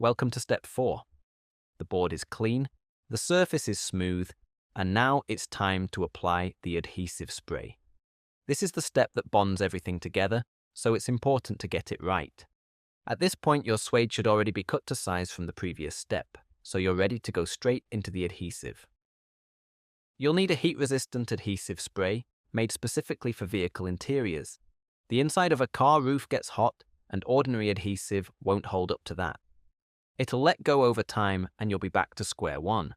Welcome to step 4. The board is clean, the surface is smooth, and now it's time to apply the adhesive spray. This is the step that bonds everything together, so it's important to get it right. At this point, your suede should already be cut to size from the previous step, so you're ready to go straight into the adhesive. You'll need a heat-resistant adhesive spray made specifically for vehicle interiors. The inside of a car roof gets hot, and ordinary adhesive won't hold up to that. It'll let go over time, and you'll be back to square one.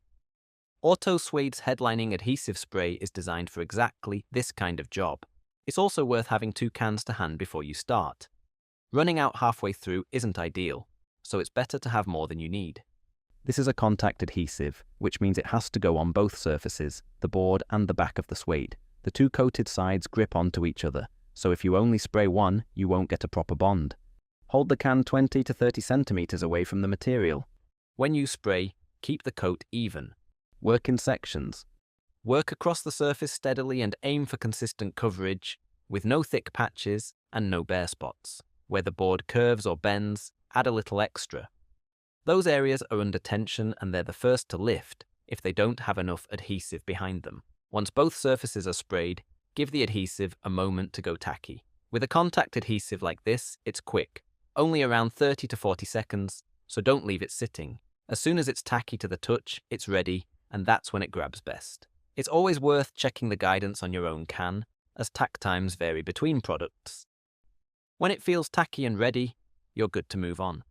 Auto Suede's headlining adhesive spray is designed for exactly this kind of job. It's also worth having 2 cans to hand before you start. Running out halfway through isn't ideal, so it's better to have more than you need. This is a contact adhesive, which means it has to go on both surfaces, the board and the back of the suede. The 2 coated sides grip onto each other, so if you only spray one, you won't get a proper bond. Hold the can 20 to 30 centimeters away from the material. When you spray, keep the coat even. Work in sections. Work across the surface steadily and aim for consistent coverage, with no thick patches and no bare spots. Where the board curves or bends, add a little extra. Those areas are under tension and they're the first to lift if they don't have enough adhesive behind them. Once both surfaces are sprayed, give the adhesive a moment to go tacky. With a contact adhesive like this, it's quick, only around 30 to 40 seconds, so don't leave it sitting. As soon as it's tacky to the touch, it's ready, and that's when it grabs best. It's always worth checking the guidance on your own can, as tack times vary between products. When it feels tacky and ready, you're good to move on.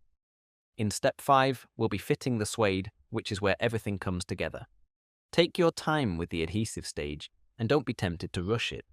In step 5, we'll be fitting the suede, which is where everything comes together. Take your time with the adhesive stage, and don't be tempted to rush it.